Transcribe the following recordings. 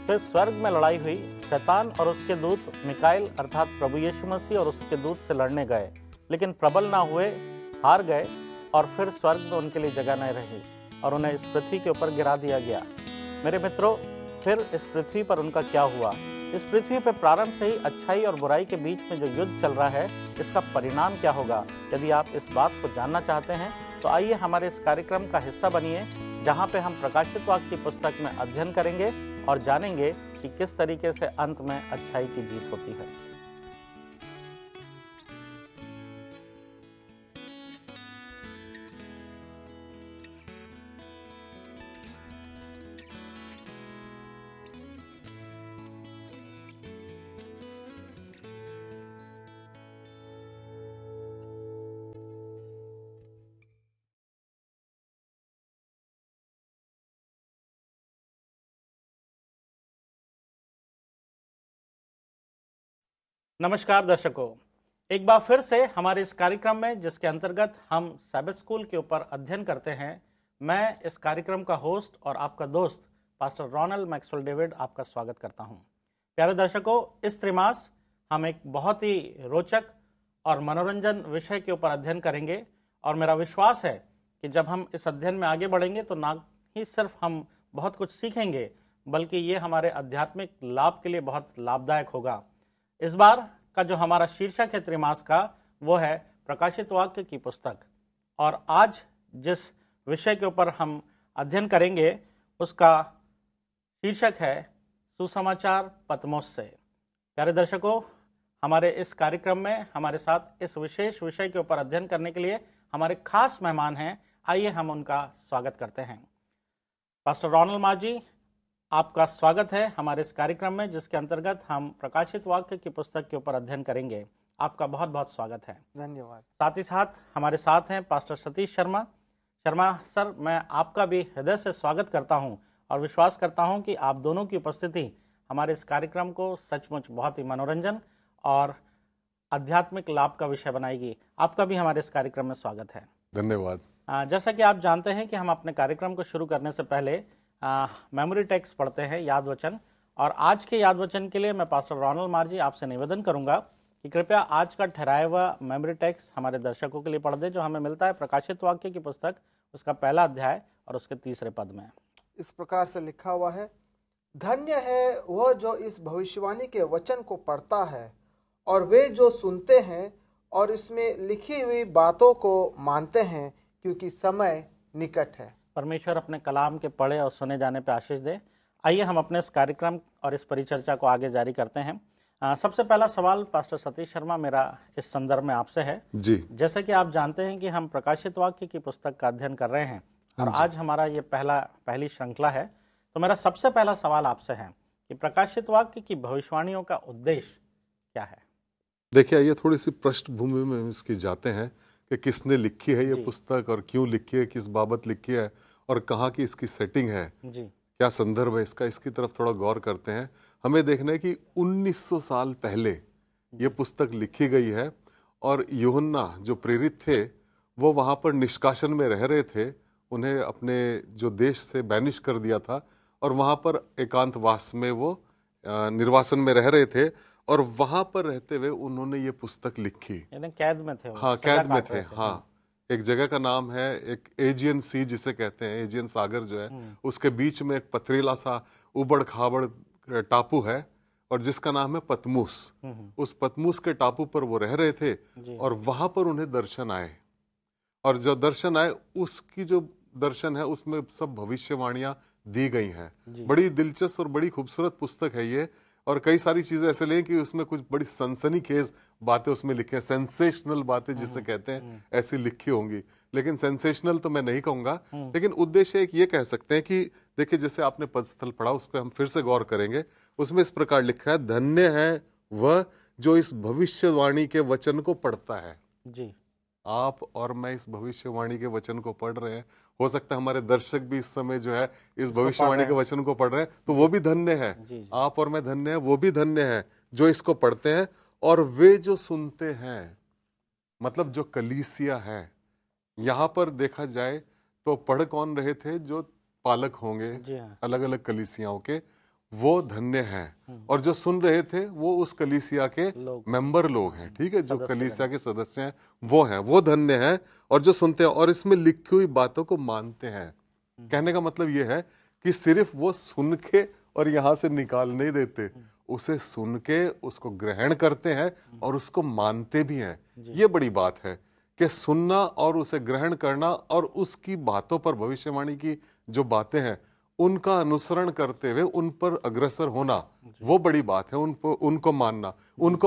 फिर स्वर्ग में लड़ाई हुई। शैतान और उसके दूत मिकाइल अर्थात प्रभु यीशु मसीह और उसके दूत से लड़ने गए, लेकिन प्रबल ना हुए, हार गए और फिर स्वर्ग में उनके लिए जगह नहीं रही और उन्हें इस पृथ्वी के ऊपर गिरा दिया गया। मेरे मित्रों, फिर इस पृथ्वी पर उनका क्या हुआ? इस पृथ्वी पर प्रारंभ से ही अच्छाई और बुराई के बीच में जो युद्ध चल रहा है, इसका परिणाम क्या होगा? यदि आप इस बात को जानना चाहते हैं तो आइए हमारे इस कार्यक्रम का हिस्सा बनिए, जहां पे हम प्रकाशित वाक्य की पुस्तक में अध्ययन करेंगे और जानेंगे कि किस तरीके से अंत में अच्छाई की जीत होती है। नमस्कार दर्शकों, एक बार फिर से हमारे इस कार्यक्रम में, जिसके अंतर्गत हम सैबथ स्कूल के ऊपर अध्ययन करते हैं, मैं इस कार्यक्रम का होस्ट और आपका दोस्त पास्टर रोनाल्ड मैक्सवेल डेविड आपका स्वागत करता हूं। प्यारे दर्शकों, इस त्रिमास हम एक बहुत ही रोचक और मनोरंजन विषय के ऊपर अध्ययन करेंगे और मेरा विश्वास है कि जब हम इस अध्ययन में आगे बढ़ेंगे तो ना ही सिर्फ हम बहुत कुछ सीखेंगे, बल्कि ये हमारे आध्यात्मिक लाभ के लिए बहुत लाभदायक होगा। इस बार का जो हमारा शीर्षक है त्रिमास का, वो है प्रकाशित वाक्य की पुस्तक, और आज जिस विषय के ऊपर हम अध्ययन करेंगे उसका शीर्षक है सुसमाचार पतमोस से। प्यारे दर्शकों, हमारे इस कार्यक्रम में हमारे साथ इस विशेष विषय के ऊपर अध्ययन करने के लिए हमारे खास मेहमान हैं। आइए हम उनका स्वागत करते हैं। पास्टर रोनाल्ड माजी, आपका स्वागत है हमारे इस कार्यक्रम में, जिसके अंतर्गत हम प्रकाशित वाक्य की पुस्तक के ऊपर अध्ययन करेंगे। आपका बहुत बहुत स्वागत है। धन्यवाद। साथ ही साथ हमारे साथ हैं पास्टर सतीश शर्मा सर, मैं आपका भी हृदय से स्वागत करता हूं और विश्वास करता हूं कि आप दोनों की उपस्थिति हमारे इस कार्यक्रम को सचमुच बहुत ही मनोरंजन और आध्यात्मिक लाभ का विषय बनाएगी। आपका भी हमारे इस कार्यक्रम में स्वागत है। धन्यवाद। जैसा कि आप जानते हैं कि हम अपने कार्यक्रम को शुरू करने से पहले मेमोरी टेक्स्ट पढ़ते हैं, याद वचन, और आज के याद वचन के लिए मैं पास्टर रोनाल्ड मार्जी आपसे निवेदन करूंगा कि कृपया आज का ठहराया हुआ मेमोरी टेक्स्ट हमारे दर्शकों के लिए पढ़ दे, जो हमें मिलता है प्रकाशित वाक्य की पुस्तक, उसका पहला अध्याय और उसके 3 पद में। इस प्रकार से लिखा हुआ है, धन्य है वह जो इस भविष्यवाणी के वचन को पढ़ता है और वे जो सुनते हैं और इसमें लिखी हुई बातों को मानते हैं, क्योंकि समय निकट है। परमेश्वर अपने कलाम के पढ़े और सुने जाने पर आशीष दे। आइए हम अपने इस कार्यक्रम और इस परिचर्चा को आगे जारी करते हैं। सबसे पहला सवाल पास्टर सतीश शर्मा मेरा इस संदर्भ में आपसे है जी। जैसे कि आप जानते हैं कि हम प्रकाशित वाक्य की पुस्तक का अध्ययन कर रहे हैं और आज हमारा ये पहली श्रृंखला है, तो मेरा सबसे पहला सवाल आपसे है कि प्रकाशित वाक्य की भविष्यवाणियों का उद्देश्य क्या है? देखिए, ये थोड़ी सी पृष्ठभूमि में इसकी जाते हैं कि किसने लिखी है ये पुस्तक और क्यों लिखी है, किस बाबत लिखी है और कहाँ की इसकी सेटिंग है जी, क्या संदर्भ है इसका, इसकी तरफ थोड़ा गौर करते हैं। हमें देखना है कि 1900 साल पहले ये पुस्तक लिखी गई है और यूहन्ना जो प्रेरित थे वो वहाँ पर निष्कासन में रह रहे थे। उन्हें अपने जो देश से बैनिश कर दिया था और वहाँ पर एकांतवास में वो निर्वासन में रह रहे थे और वहाँ पर रहते हुए उन्होंने ये पुस्तक लिखी। यानी कैद में थे वो, हाँ, कैद में थे। हाँ, एक जगह का नाम है, एक एजियन सी जिसे कहते हैं, एजियन सागर जो है, उसके बीच में एक पथरीला सा उबड़ खाबड़ टापू है और जिसका नाम है पतमूस। उस पतमूस के टापू पर वो रह रहे थे और वहां पर उन्हें दर्शन आए और जो दर्शन आए उसकी जो दर्शन है उसमें सब भविष्यवाणियां दी गई हैं। बड़ी दिलचस्प और बड़ी खूबसूरत पुस्तक है ये और कई सारी चीजें ऐसे लें कि उसमें कुछ बड़ी सनसनीखेज बातें उसमें लिखी हैं, सेंसेशनल बातें जिसे कहते हैं, ऐसी लिखी होंगी। लेकिन सेंसेशनल तो मैं नहीं कहूंगा, लेकिन उद्देश्य एक ये कह सकते हैं कि देखिए, जैसे आपने पद स्थल पढ़ा उस पर हम फिर से गौर करेंगे। उसमें इस प्रकार लिखा है, धन्य है वह जो इस भविष्यवाणी के वचन को पढ़ता है। जी, आप और मैं इस भविष्यवाणी के वचन को पढ़ रहे हैं, हो सकता है हमारे दर्शक भी इस समय जो है इस भविष्यवाणी के वचन को पढ़ रहे हैं, तो वो भी धन्य है। जी। आप और मैं धन्य है, वो भी धन्य है जो इसको पढ़ते हैं और वे जो सुनते हैं, मतलब जो कलीसिया है। यहाँ पर देखा जाए तो पढ़ कौन रहे थे? जो पालक होंगे जी हाँ। अलग अलग कलीसियाओं के, वो धन्य हैं। और जो सुन रहे थे वो उस कलीसिया के मेंबर लोग हैं, ठीक है, जो कलीसिया के सदस्य हैं वो धन्य हैं और जो सुनते हैं और इसमें लिखी हुई बातों को मानते हैं। कहने का मतलब ये है कि सिर्फ वो सुन के और यहाँ से निकाल नहीं देते, उसे सुन के उसको ग्रहण करते हैं और उसको मानते भी हैं। ये बड़ी बात है कि सुनना और उसे ग्रहण करना और उसकी बातों पर, भविष्यवाणी की जो बातें हैं उनका अनुसरण करते हुए उन पर अग्रसर होना, वो बड़ी बात है। उनको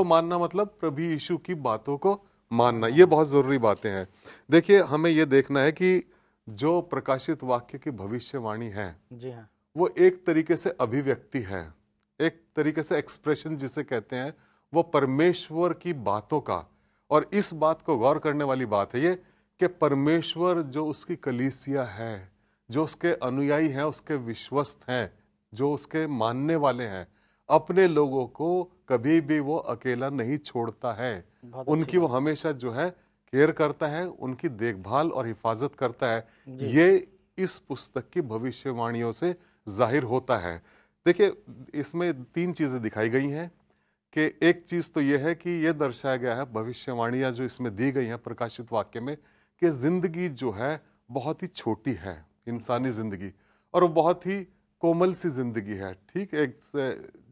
मानना मतलब प्रभु यीशु की बातों को मानना, ये बहुत जरूरी बातें हैं। देखिए, हमें ये देखना है कि जो प्रकाशित वाक्य की भविष्यवाणी है, जी हाँ, वो एक तरीके से अभिव्यक्ति है, एक तरीके से एक्सप्रेशन जिसे कहते हैं, वो परमेश्वर की बातों का। और इस बात को गौर करने वाली बात है ये कि परमेश्वर जो उसकी कलीसिया है, जो उसके अनुयायी हैं, उसके विश्वस्त हैं, जो उसके मानने वाले हैं, अपने लोगों को कभी भी वो अकेला नहीं छोड़ता है। उनकी वो हमेशा जो है केयर करता है, उनकी देखभाल और हिफाजत करता है। ये इस पुस्तक की भविष्यवाणियों से जाहिर होता है। देखिए, इसमें 3 चीजें दिखाई गई हैं कि एक चीज तो यह है कि यह दर्शाया गया है, भविष्यवाणियां जो इसमें दी गई हैं प्रकाशित वाक्य में, कि जिंदगी जो है बहुत ही छोटी है, इंसानी जिंदगी, और वो बहुत ही कोमल सी जिंदगी है, ठीक, एक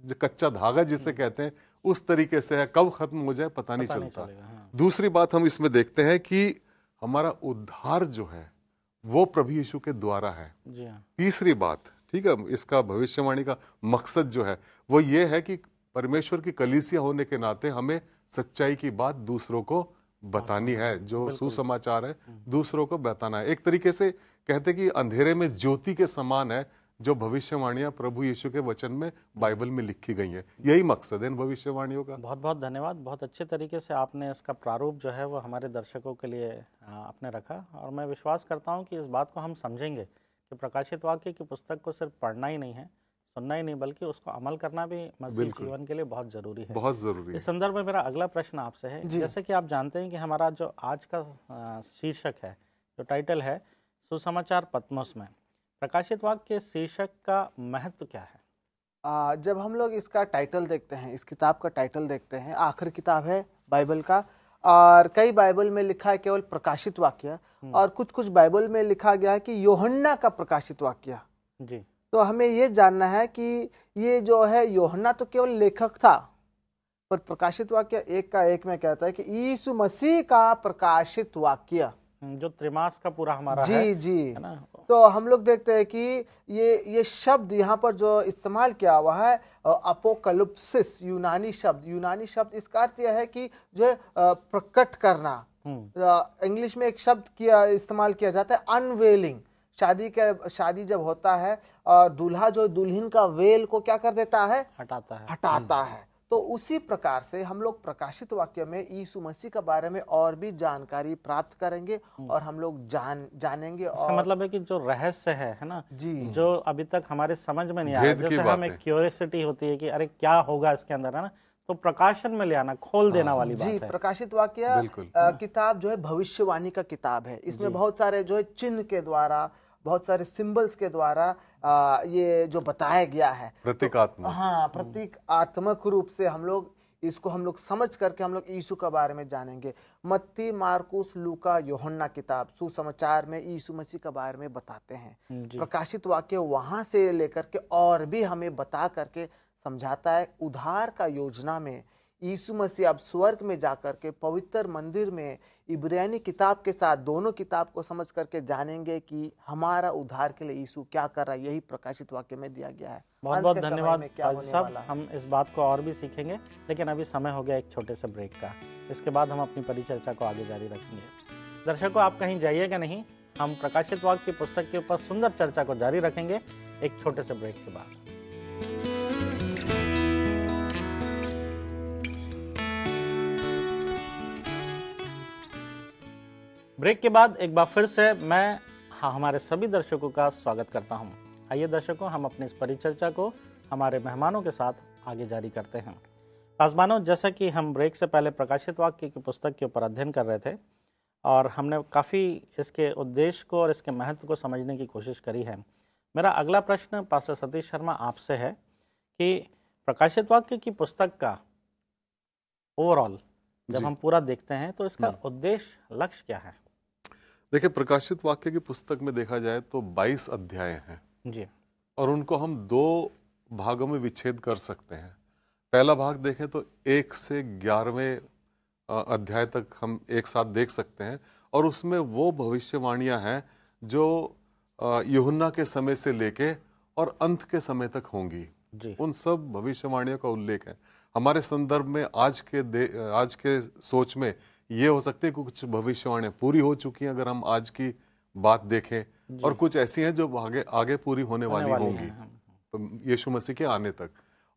जो कच्चा धागा जिसे कहते हैं उस तरीके से है, कब खत्म हो जाए पता नहीं चलता। हाँ। दूसरी बात हम इसमें देखते हैं कि हमारा उद्धार जो है वो प्रभु यीशु के द्वारा है। जी हाँ। तीसरी बात, ठीक है, इसका भविष्यवाणी का मकसद जो है वो ये है कि परमेश्वर की कलीसिया होने के नाते हमें सच्चाई की बात दूसरों को बतानी है, जो सुसमाचार है दूसरों को बताना है। एक तरीके से कहते कि अंधेरे में ज्योति के समान है जो भविष्यवाणियां प्रभु यीशु के वचन में, बाइबल में लिखी गई हैं। यही मकसद है इन भविष्यवाणियों का। बहुत बहुत धन्यवाद। बहुत अच्छे तरीके से आपने इसका प्रारूप जो है वो हमारे दर्शकों के लिए आपने रखा, और मैं विश्वास करता हूँ कि इस बात को हम समझेंगे कि प्रकाशित वाक्य की पुस्तक को सिर्फ पढ़ना ही नहीं है, सुनना ही नहीं, बल्कि उसको अमल करना भी मसीह जीवन के लिए बहुत जरूरी है। बहुत जरूरी है। इस संदर्भ में मेरा अगला प्रश्न आपसे है, जैसे कि आप जानते हैं कि हमारा जो आज का शीर्षक है, जो टाइटल है सुसमाचार पत्मोस में, प्रकाशित वाक्य के शीर्षक का महत्व क्या है? जब हम लोग इसका टाइटल देखते हैं, इस किताब का टाइटल देखते हैं, आखिरी किताब है बाइबल का, और कई बाइबल में लिखा है केवल प्रकाशित वाक्य, और कुछ कुछ बाइबल में लिखा गया है कि यूहन्ना का प्रकाशित वाक्य। जी। तो हमें ये जानना है कि ये जो है यूहन्ना तो केवल लेखक था, पर प्रकाशित वाक्य एक का एक में कहता है कि यीशु मसीह का प्रकाशित वाक्य, जो त्रिमास का पूरा हमारा जी है, जी है ना? तो हम लोग देखते हैं कि ये शब्द यहाँ पर जो इस्तेमाल किया हुआ है, अपोकलिप्सिस, यूनानी शब्द, इसका अर्थ यह है कि जो है प्रकट करना। इंग्लिश में एक शब्द इस्तेमाल किया जाता है अनवेलिंग। शादी जब होता है और दूल्हा जो दुल्हन का वेल को क्या कर देता है, हटाता है। तो उसी प्रकार से हम लोग प्रकाशित वाक्य में यीशु मसीह के बारे में और भी जानकारी प्राप्त करेंगे और हम लोग जानेंगे। इसका मतलब है कि जो रहस्य है ना जी, जो अभी तक हमारे समझ में नहीं आया, जैसे हमें क्यूरियोसिटी होती है कि अरे क्या होगा इसके अंदर, है ना, तो प्रकाशन में ले आना, खोल देना वाली बात है। प्रकाशित वाक्य किताब जो है भविष्यवाणी का किताब है। इसमें बहुत सारे जो है चिन्ह के द्वारा, बहुत सारे सिंबल्स के द्वारा ये जो बताया गया है, प्रतीकात्मक, हाँ, प्रतीकात्मक रूप से हम लोग समझ करके हम लोग यीशु के बारे में जानेंगे। मत्ती, मार्कुस, लूका, यूहन्ना किताब सुसमाचार में यीशु मसीह के बारे में बताते हैं। प्रकाशित वाक्य वहां से लेकर के और भी हमें बता करके समझाता है उद्धार का योजना में यीशु मसीह अब स्वर्ग में जाकर के पवित्र मंदिर में इब्रानी किताब के साथ दोनों किताब को समझ करके जानेंगे कि हमारा उद्धार के लिए यीशु क्या कर रहा है। यही प्रकाशित वाक्य में दिया गया है। बहुत बहुत धन्यवाद साहब, हम इस बात को और भी सीखेंगे, लेकिन अभी समय हो गया एक छोटे से ब्रेक का। इसके बाद हम अपनी परिचर्चा को आगे जारी रखेंगे। दर्शकों, आप कहीं जाइएगा नहीं, हम प्रकाशित वाक्य की पुस्तक के ऊपर सुंदर चर्चा को जारी रखेंगे एक छोटे से ब्रेक के बाद। ब्रेक के बाद एक बार फिर से मैं हमारे सभी दर्शकों का स्वागत करता हूं। आइए दर्शकों, हम अपनी इस परिचर्चा को हमारे मेहमानों के साथ आगे जारी करते हैं। पासवानों, जैसा कि हम ब्रेक से पहले प्रकाशित वाक्य की पुस्तक के ऊपर अध्ययन कर रहे थे और हमने काफ़ी इसके उद्देश्य को और इसके महत्व को समझने की कोशिश करी है। मेरा अगला प्रश्न पास्टर सतीश शर्मा आपसे है कि प्रकाशित वाक्य की पुस्तक का ओवरऑल जब हम पूरा देखते हैं तो इसका उद्देश्य, लक्ष्य क्या है? देखिए, प्रकाशित वाक्य की पुस्तक में देखा जाए तो 22 अध्याय हैं जी। और उनको हम 2 भागों में विच्छेद कर सकते हैं। पहला भाग देखें तो 1 से 11वें अध्याय तक हम एक साथ देख सकते हैं और उसमें वो भविष्यवाणियां हैं जो यूहन्ना के समय से लेके और अंत के समय तक होंगी। जी। उन सब भविष्यवाणियों का उल्लेख है। हमारे संदर्भ में आज के सोच में ये हो सकती है कि कुछ भविष्यवाणियां पूरी हो चुकी हैं अगर हम आज की बात देखें, और कुछ ऐसी हैं जो आगे पूरी होने वाली होंगी यीशु मसीह के आने तक।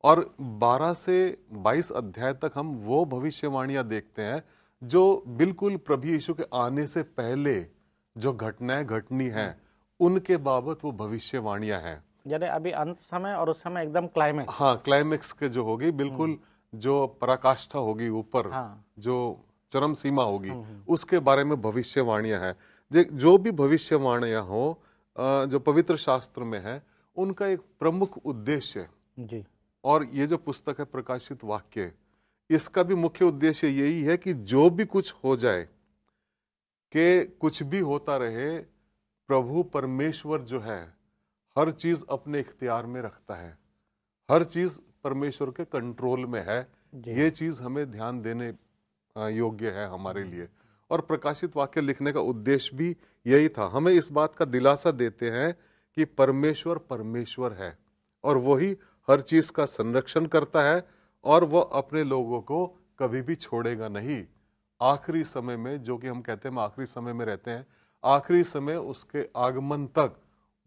और 12 से 22 अध्याय तक हम वो भविष्यवाणियां देखते हैं जो बिल्कुल प्रभु यीशु के आने से पहले जो घटनाएं घटनी हैं उनके बाबत वो भविष्यवाणियां हैं। यानी अभी अंत समय और उस समय एकदम क्लाइमेक्स। हाँ, क्लाइमेक्स के जो होगी, बिल्कुल जो पराकाष्ठा होगी ऊपर, जो चरम सीमा होगी, उसके बारे में भविष्यवाणियां हैं। जो भी भविष्यवाणियां हो जो पवित्र शास्त्र में है, उनका एक प्रमुख उद्देश्य जी। और ये जो पुस्तक है प्रकाशित वाक्य, इसका भी मुख्य उद्देश्य यही है कि जो भी कुछ हो जाए, कि कुछ भी होता रहे, प्रभु परमेश्वर जो है हर चीज अपने इख्तियार में रखता है, हर चीज परमेश्वर के कंट्रोल में है। ये चीज हमें ध्यान देने योग्य है हमारे लिए। और प्रकाशित वाक्य लिखने का उद्देश्य भी यही था, हमें इस बात का दिलासा देते हैं कि परमेश्वर परमेश्वर है और वही हर चीज का संरक्षण करता है और वह अपने लोगों को कभी भी छोड़ेगा नहीं। आखिरी समय में, जो कि हम कहते हैं हम आखिरी समय में रहते हैं, आखिरी समय उसके आगमन तक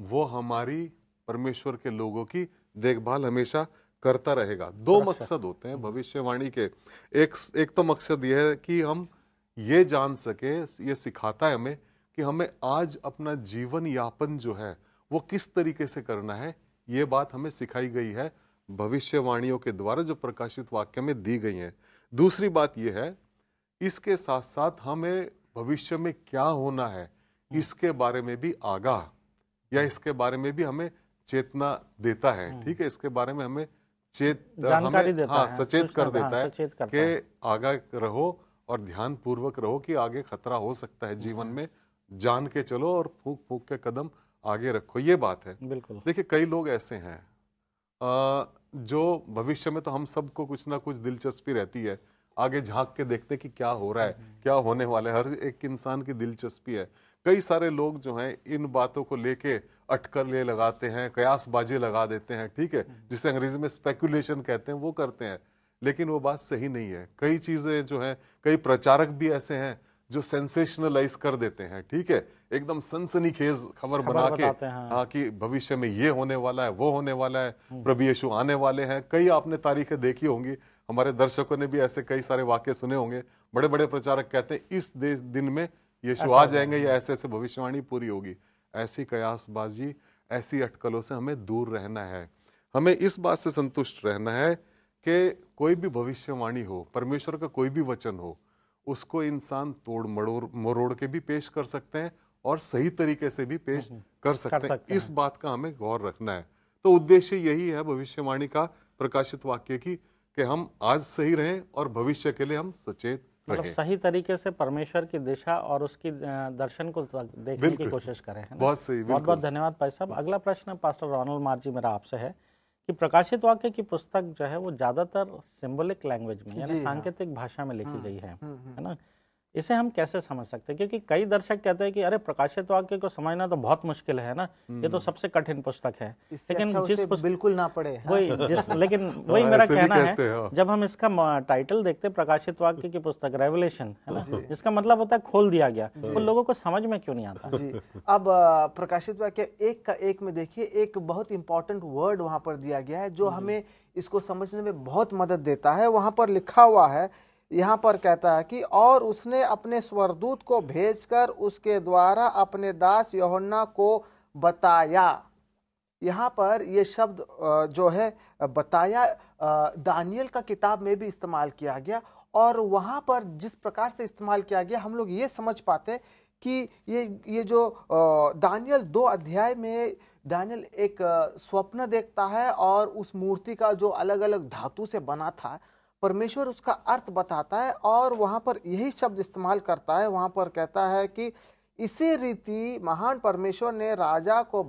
वो हमारी परमेश्वर के लोगों की देखभाल हमेशा करता रहेगा। 2 मकसद होते हैं भविष्यवाणी के। एक तो मकसद यह है कि हम ये जान सके, ये सिखाता है हमें कि हमें आज अपना जीवन यापन जो है वो किस तरीके से करना है। ये बात हमें सिखाई गई है भविष्यवाणियों के द्वारा जो प्रकाशित वाक्य में दी गई हैं। दूसरी बात यह है, इसके साथ साथ हमें भविष्य में क्या होना है इसके बारे में भी आगाह, या इसके बारे में भी हमें चेतना देता है। ठीक है, इसके बारे में हमें जानकारी देता है, सचेत कर देता है कि कि आगाह रहो और ध्यान पूर्वक रहो कि आगे खतरा हो सकता है जीवन में, जान के चलो और फूंक फूंक के कदम आगे रखो। ये बात है। बिल्कुल। देखिए, कई लोग ऐसे हैं जो भविष्य में तो हम सबको कुछ ना कुछ दिलचस्पी रहती है, आगे झांक के देखते कि क्या हो रहा है, क्या होने वाला है। हर एक इंसान की दिलचस्पी है। कई सारे लोग जो हैं इन बातों को लेके अटकलें लगाते हैं, कयासबाजी लगा देते हैं, ठीक है, जिसे अंग्रेजी में स्पेकुलेशन कहते हैं, वो करते हैं। लेकिन वो बात सही नहीं है। कई चीजें जो हैं, कई प्रचारक भी ऐसे हैं जो सेंसेशनलाइज कर देते हैं, ठीक है, एकदम सनसनीखेज खबर बना के, हाँ, कि भविष्य में ये होने वाला है, वो होने वाला है, प्रभु यीशु आने वाले हैं। कई आपने तारीखें देखी होंगी, हमारे दर्शकों ने भी ऐसे कई सारे वाक्य सुने होंगे। बड़े बड़े प्रचारक कहते हैं इस दिन में यीशु आ जाएंगे या ऐसे ऐसे भविष्यवाणी पूरी होगी। ऐसी कयासबाजी, ऐसी अटकलों से हमें दूर रहना है। हमें इस बात से संतुष्ट रहना है कि कोई भी भविष्यवाणी हो, परमेश्वर का कोई भी वचन हो, उसको इंसान तोड़ मरोड़ के भी पेश कर सकते हैं और सही तरीके से भी पेश कर सकते हैं। इस बात का हमें गौर रखना है। तो उद्देश्य यही है भविष्यवाणी का, प्रकाशित वाक्य की, कि हम आज सही रहें और भविष्य के लिए हम सचेत मतलब सही तरीके से परमेश्वर की दिशा और उसकी दर्शन को देखने की कोशिश करें, है ना? बहुत सही। बहुत बहुत धन्यवाद भाई साहब। अगला प्रश्न पास्टर रोनाल्ड मार्जी मेरा आपसे है कि प्रकाशित वाक्य की पुस्तक जो है वो ज्यादातर सिंबॉलिक लैंग्वेज में, यानी सांकेतिक भाषा में लिखी गई है ना? इसे हम कैसे समझ सकते हैं? क्योंकि कई दर्शक कहते हैं कि अरे प्रकाशित वाक्य को समझना तो बहुत मुश्किल है ना, ये तो सबसे कठिन पुस्तक है। लेकिन जिस बिल्कुल ना पढ़े, लेकिन वही मेरा कहना है, जब हम इसका टाइटल देखते हैं प्रकाशित वाक्य की पुस्तक रेवलेशन, है ना, जिसका मतलब होता है खोल दिया गया, तो लोगों को समझ में क्यों नहीं आता? जी, अब प्रकाशित वाक्य 1 का 1 में देखिए, एक बहुत इंपॉर्टेंट वर्ड वहां पर दिया गया है जो हमें इसको समझने में बहुत मदद देता है। वहां पर लिखा हुआ है, यहाँ पर कहता है कि और उसने अपने स्वरदूत को भेजकर उसके द्वारा अपने दास यूहन्ना को बताया। यहाँ पर ये शब्द जो है बताया दानियल का किताब में भी इस्तेमाल किया गया, और वहाँ पर जिस प्रकार से इस्तेमाल किया गया हम लोग ये समझ पाते कि ये जो दानियल 2 अध्याय में दानियल एक स्वप्न देखता है और उस मूर्ति का जो अलग अलग धातु से बना था, परमेश्वर उसका अर्थ बताता है और वहां पर यही शब्द इस्तेमाल करता है। वहां पर कहता है कि इसी रीति महान परमेश्वर ने राजा को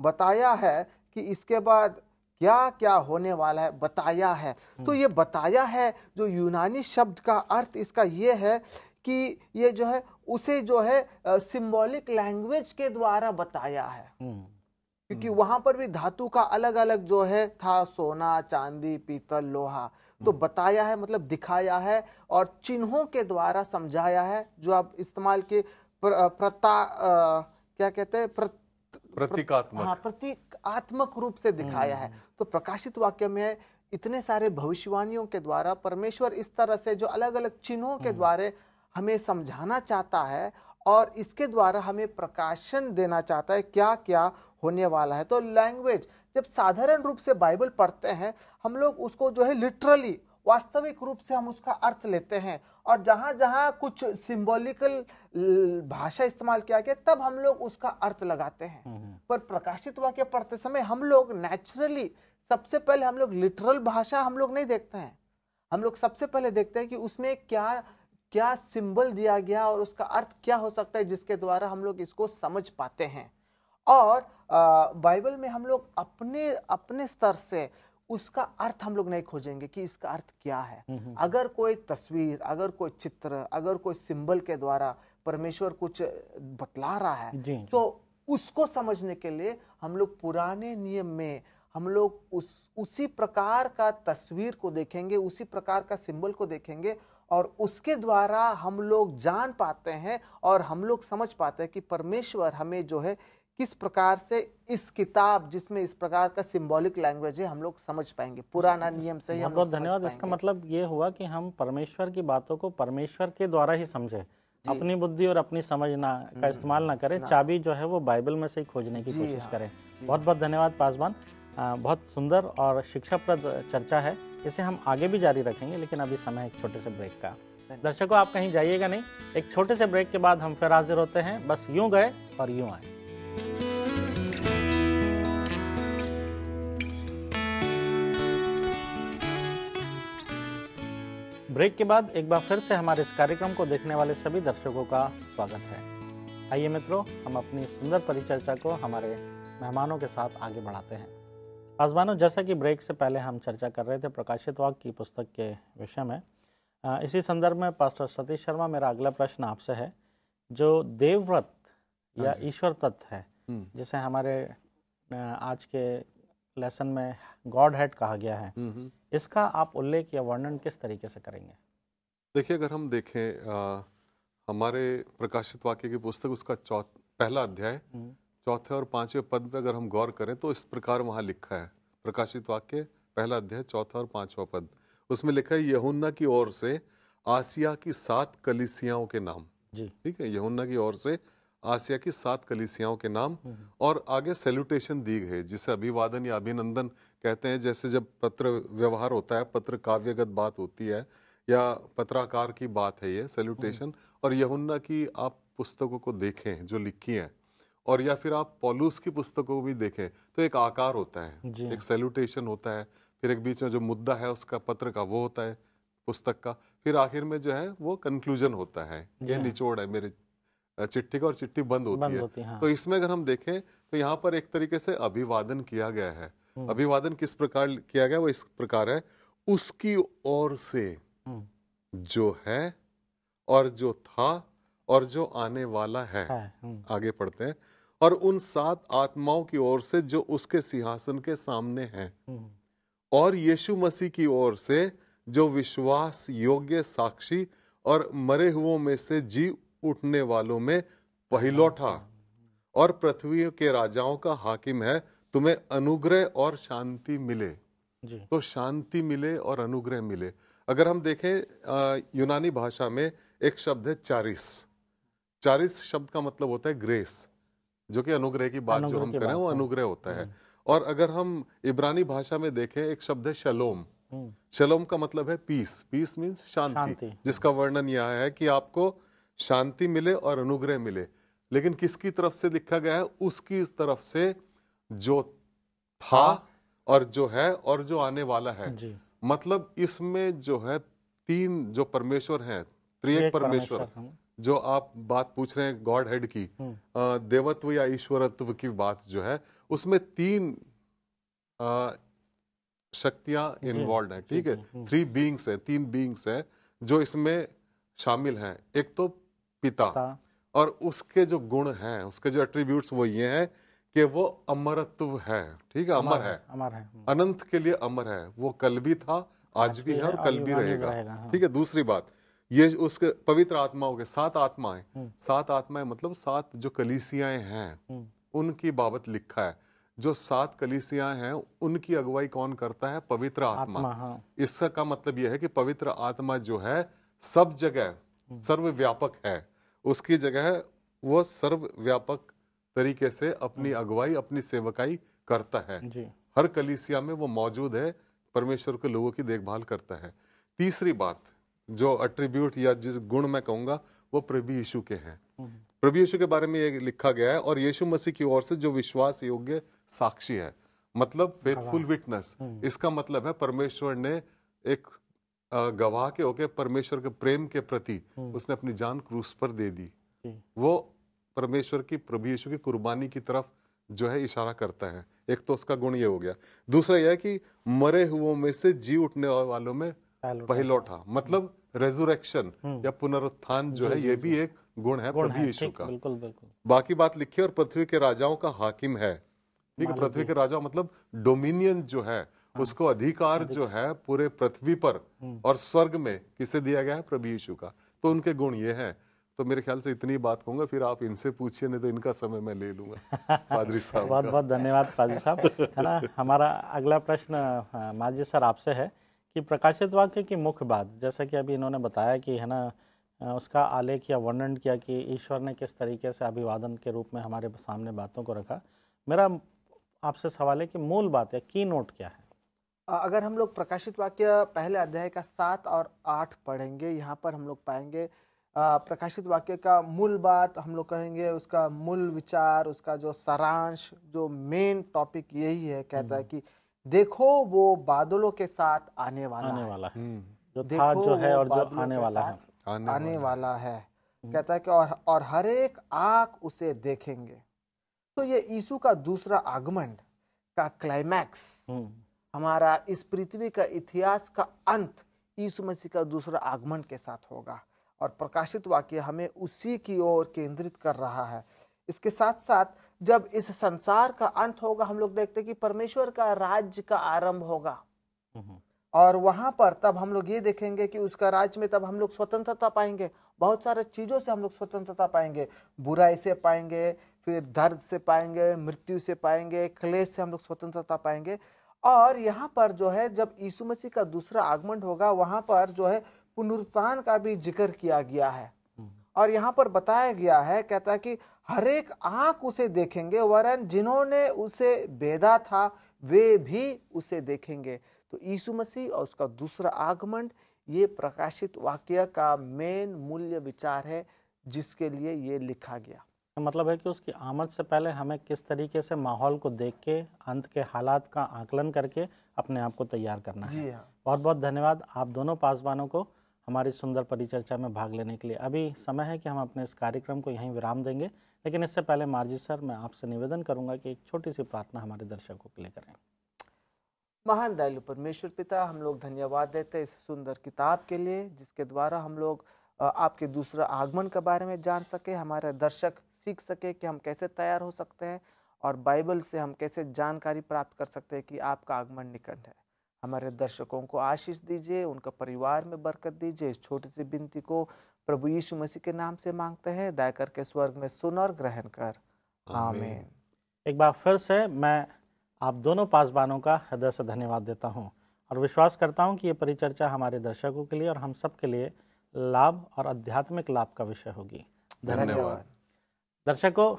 बताया है कि इसके बाद क्या क्या होने वाला है, बताया है। तो ये बताया है जो यूनानी शब्द का अर्थ इसका ये है कि ये जो है उसे जो है सिंबॉलिक लैंग्वेज के द्वारा बताया है, क्योंकि वहां पर भी धातु का अलग अलग जो है था, सोना, चांदी, पीतल, लोहा। तो बताया है मतलब दिखाया है और चिन्हों के द्वारा समझाया है, जो आप इस्तेमाल के क्या कहते हैं, प्रतीकात्मक। हाँ, प्रतीकात्मक रूप से दिखाया है। तो प्रकाशित वाक्य में इतने सारे भविष्यवाणियों के द्वारा परमेश्वर इस तरह से जो अलग अलग चिन्हों के द्वारा हमें समझाना चाहता है और इसके द्वारा हमें प्रकाशन देना चाहता है क्या क्या होने वाला है। तो लैंग्वेज, जब साधारण रूप से बाइबल पढ़ते हैं हम लोग उसको जो है लिटरली वास्तविक रूप से हम उसका अर्थ लेते हैं, और जहां जहां कुछ सिंबॉलिकल भाषा इस्तेमाल किया गया तब हम लोग उसका अर्थ लगाते हैं। पर प्रकाशित वाक्य पढ़ते समय हम लोग नेचुरली सबसे पहले हम लोग लिटरल भाषा हम लोग नहीं देखते हैं, हम लोग सबसे पहले देखते हैं कि उसमें क्या क्या सिंबल दिया गया और उसका अर्थ क्या हो सकता है, जिसके द्वारा हम लोग इसको समझ पाते हैं। और बाइबल में हम लोग अपने अपने स्तर से उसका अर्थ हम लोग नहीं खोजेंगे कि इसका अर्थ क्या है। अगर कोई तस्वीर, अगर कोई चित्र, अगर कोई सिंबल के द्वारा परमेश्वर कुछ बतला रहा है तो उसको समझने के लिए हम लोग पुराने नियम में हम लोग उसी प्रकार का तस्वीर को देखेंगे, उसी प्रकार का सिंबल को देखेंगे और उसके द्वारा हम लोग जान पाते हैं और हम लोग समझ पाते हैं कि परमेश्वर हमें जो है किस प्रकार से इस किताब जिसमें इस प्रकार का सिंबॉलिक लैंग्वेज है हम लोग समझ पाएंगे। पुराना नियम से ही हम बहुत धन्यवाद। इसका मतलब ये हुआ कि हम परमेश्वर की बातों को परमेश्वर के द्वारा ही समझे, अपनी बुद्धि और अपनी समझ का इस्तेमाल ना करें। चाबी जो है वो बाइबल में से ही खोजने की कोशिश करें। बहुत बहुत धन्यवाद पासवान, बहुत सुंदर और शिक्षाप्रद चर्चा है। इसे हम आगे भी जारी रखेंगे, लेकिन अभी समय एक छोटे से ब्रेक का। दर्शकों, आप कहीं जाइएगा नहीं, एक छोटे से ब्रेक के बाद हम फिर हाजिर होते हैं। बस यूं गए और यूं आए। ब्रेक के बाद एक बार फिर से हमारे इस कार्यक्रम को देखने वाले सभी दर्शकों का स्वागत है। आइए मित्रों, हम अपनी सुंदर परिचर्चा को हमारे मेहमानों के साथ आगे बढ़ाते हैं। पासवानों, जैसा कि ब्रेक से पहले हम चर्चा कर रहे थे प्रकाशित वाक्य की पुस्तक के विषय में, इसी संदर्भ में पास्टर सतीश शर्मा, मेरा अगला प्रश्न आपसे है, जो देवव्रत या ईश्वर तत्व है जिसे हमारे आज के लेसन में गॉड हेड कहा गया है, इसका आप उल्लेख या वर्णन किस तरीके से करेंगे? देखिए, अगर हम देखें हमारे प्रकाशित वाक्य की पुस्तक उसका पहला अध्याय 4 और 5वें पद पे अगर हम गौर करें तो इस प्रकार वहाँ लिखा है। प्रकाशित वाक्य पहला अध्याय 4 और 5वां पद, उसमें लिखा है यूहन्ना की ओर से आसिया की 7 कलीसियाओं के नाम। जी ठीक है, यूहन्ना की ओर से आसिया की 7 कलीसियाओं के नाम, और आगे सैल्यूटेशन दी गई जिसे अभिवादन या अभिनंदन कहते हैं। जैसे जब पत्र व्यवहार होता है, पत्र काव्यगत बात होती है या पत्राकार की बात है ये सैल्यूटेशन। और यूहन्ना की आप पुस्तकों को देखें जो लिखी हैं, और या फिर आप पौलुस की पुस्तकों को भी देखें तो एक आकार होता है, एक सैल्यूटेशन होता है, फिर एक बीच में जो मुद्दा है उसका पत्र का वो होता है पुस्तक का, फिर आखिर में जो है वो कंक्लूजन होता है, ये निचोड़ है मेरे चिट्ठी का, और चिट्ठी बंद होती है। हाँ। तो इसमें अगर हम देखें तो यहाँ पर एक तरीके से अभिवादन किया गया है। अभिवादन किस प्रकार किया गया, वो इस प्रकार है, उसकी ओर से जो है और जो था और जो आने वाला है। आगे पढ़ते हैं, और उन 7 आत्माओं की ओर से जो उसके सिंहासन के सामने हैं, और यीशु मसीह की ओर से जो विश्वास योग्य साक्षी और मरे हुओं में से जी उठने वालों में पहिलौठा और पृथ्वी के राजाओं का हाकिम है, तुम्हें अनुग्रह और शांति मिले। तो शांति मिले और अनुग्रह मिले। अगर हम देखें यूनानी भाषा में एक शब्द है चारिस शब्द का मतलब होता है ग्रेस, जो कि अनुग्रह की बात जो हम करें वो अनुग्रह होता है। और अगर हम इब्रानी भाषा में देखें एक शब्द है शलोम। शलोम का मतलब है पीस, पीस मीन्स शांति, जिसका वर्णन यह है कि आपको शांति मिले और अनुग्रह मिले। लेकिन किसकी तरफ से लिखा गया है? उसकी तरफ से जो था और जो है और जो आने वाला है। जी। मतलब इसमें जो है तीन जो परमेश्वर हैं, त्रिएक परमेश्वर, जो आप बात पूछ रहे हैं गॉड हेड की, देवत्व या ईश्वरत्व की बात जो है, उसमें तीन शक्तियां इन्वॉल्व हैं, ठीक है। थ्री बीइंग्स है, तीन बीइंग्स है जो इसमें शामिल हैं। एक तो पिता, और उसके जो गुण हैं, उसके जो एट्रीब्यूट्स वो ये हैं कि वो अमरत्व है, ठीक है, अमर है, अनंत के लिए अमर है। वो कल भी था, आज भी है और कल भी रहेगा, ठीक है। दूसरी बात, ये उसके पवित्र आत्मा हो गए, 7 आत्माएं, 7 आत्माएं मतलब 7 जो कलीसियाएं हैं उनकी बाबत लिखा है। जो 7 कलीसियां हैं उनकी अगुवाई कौन करता है? पवित्र आत्मा। इसका मतलब यह है कि पवित्र आत्मा जो है सब जगह सर्वव्यापक है, उसकी जगह वो सर्वव्यापक तरीके से अपनी अगुवाई, अपनी सेवकाई करता है जी। हर कलीसिया में वो मौजूद है, परमेश्वर के लोगों की देखभाल करता है। तीसरी बात, जो एट्रीब्यूट या जिस गुण मैं कहूंगा वो प्रभु यीशु के हैं। प्रभु यीशु के बारे में ये लिखा गया है, और यीशु मसीह की ओर से जो विश्वास योग्य साक्षी है, मतलब फेथफुल विटनेस। इसका मतलब है परमेश्वर ने एक गवाह के होके परमेश्वर के प्रेम के प्रति उसने अपनी जान क्रूस पर दे दी। वो परमेश्वर की, प्रभु यीशु की कुर्बानी की तरफ जो है इशारा करता है। एक तो उसका गुण ये हो गया। दूसरा यह है कि मरे हुओं में से जी उठने वालों में पहिलौठा, मतलब रेजुरेक्शन या पुनरुत्थान जो है, ये भी एक गुण है प्रभु यीशु का। बिल्कुल बिल्कुल। बाकी बात लिखी, और पृथ्वी के राजाओं का हाकिम है, ठीक है। पृथ्वी के राजा मतलब डोमिनियन जो है, उसको अधिकार जो है पूरे पृथ्वी पर और स्वर्ग में किसे दिया गया है? प्रभु यीशु का। तो उनके गुण ये हैं। तो मेरे ख्याल से इतनी बात कहूंगा, फिर आप इनसे पूछिए, नहीं तो इनका समय मैं ले लूंगा। पादरी साहब बहुत बहुत धन्यवाद पादरी साहब, है ना। हमारा अगला प्रश्न माजी सर आपसे है कि प्रकाशित वाक्य की मुख्य बात, जैसा कि अभी इन्होंने बताया कि है ना, उसका आलेख या वर्णन किया कि ईश्वर ने किस तरीके से अभिवादन के रूप में हमारे सामने बातों को रखा। मेरा आपसे सवाल है कि मूल बात है, की नोट क्या है? अगर हम लोग प्रकाशित वाक्य पहले अध्याय का 7 और 8 पढ़ेंगे, यहाँ पर हम लोग पाएंगे प्रकाशित वाक्य का मूल बात, हम लोग कहेंगे उसका मूल विचार, उसका जो सारांश, जो मेन टॉपिक यही है। कहता है कि देखो वो बादलों के साथ आने वाला है। जो था, जो है और जो आने वाला है, आने वाला है। कहता है कि और हर एक आंख उसे देखेंगे। तो ये यीशु का दूसरा आगमन का क्लाइमैक्स, हमारा इस पृथ्वी का इतिहास का अंत यीशु मसीह का दूसरा आगमन के साथ होगा, और प्रकाशित वाक्य हमें उसी की ओर केंद्रित कर रहा है। इसके साथ साथ जब इस संसार का अंत होगा, हम लोग देखते हैं कि परमेश्वर का राज्य का आरंभ होगा, और वहां पर तब हम लोग ये देखेंगे कि उसका राज्य में तब हम लोग स्वतंत्रता पाएंगे। बहुत सारे चीजों से हम लोग स्वतंत्रता पाएंगे, बुराई से पाएंगे, फिर दर्द से पाएंगे, मृत्यु से पाएंगे, क्लेश से हम लोग स्वतंत्रता पाएंगे। और यहाँ पर जो है, जब यीशु मसीह का दूसरा आगमन होगा, वहां पर जो है पुनरुत्थान का भी जिक्र किया गया है, और यहाँ पर बताया गया है, कहता है कि हर एक आंख उसे देखेंगे, वरन जिन्होंने उसे बेधा था वे भी उसे देखेंगे। तो यीशु मसीह और उसका दूसरा आगमन, ये प्रकाशित वाक्य का मेन मूल्य विचार है, जिसके लिए ये लिखा गया। मतलब है कि उसकी आमद से पहले हमें किस तरीके से माहौल को देख के, अंत के हालात का आकलन करके अपने आप को तैयार करना है। जी हाँ। बहुत बहुत धन्यवाद आप दोनों पासवानों को हमारी सुंदर परिचर्चा में भाग लेने के लिए। अभी समय है कि हम अपने इस कार्यक्रम को यहीं विराम देंगे, लेकिन इससे पहले मार्जी सर, मैं आपसे निवेदन करूंगा कि एक छोटी सी प्रार्थना हमारे दर्शकों के लिए करें। महान दयालु परमेश्वर पिता, हम लोग धन्यवाद देते हैं इस सुंदर किताब के लिए, जिसके द्वारा हम लोग आपके दूसरा आगमन के बारे में जान सके, हमारे दर्शक सीख सके कि हम कैसे तैयार हो सकते हैं, और बाइबल से हम कैसे जानकारी प्राप्त कर सकते हैं कि आपका आगमन निकट है। हमारे दर्शकों को आशीष दीजिए, उनका परिवार में बरकत दीजिए। इस छोटी सी विनती को प्रभु यीशु मसीह के नाम से मांगते हैं, दया करके स्वर्ग में सुन और ग्रहण कर, आमीन। एक बार फिर से मैं आप दोनों पासवानों का हृदय से धन्यवाद देता हूं, और विश्वास करता हूं कि ये परिचर्चा हमारे दर्शकों के लिए और हम सब के लिए लाभ और आध्यात्मिक लाभ का विषय होगी। धन्यवाद। दर्शकों,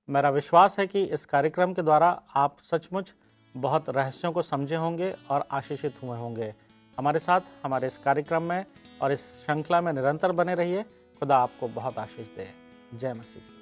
मेरा विश्वास है कि इस कार्यक्रम के द्वारा आप सचमुच बहुत रहस्यों को समझे होंगे और आशीषित हुए होंगे। हमारे साथ हमारे इस कार्यक्रम में और इस श्रृंखला में निरंतर बने रहिए। खुदा आपको बहुत आशीष दे। जय मसीह।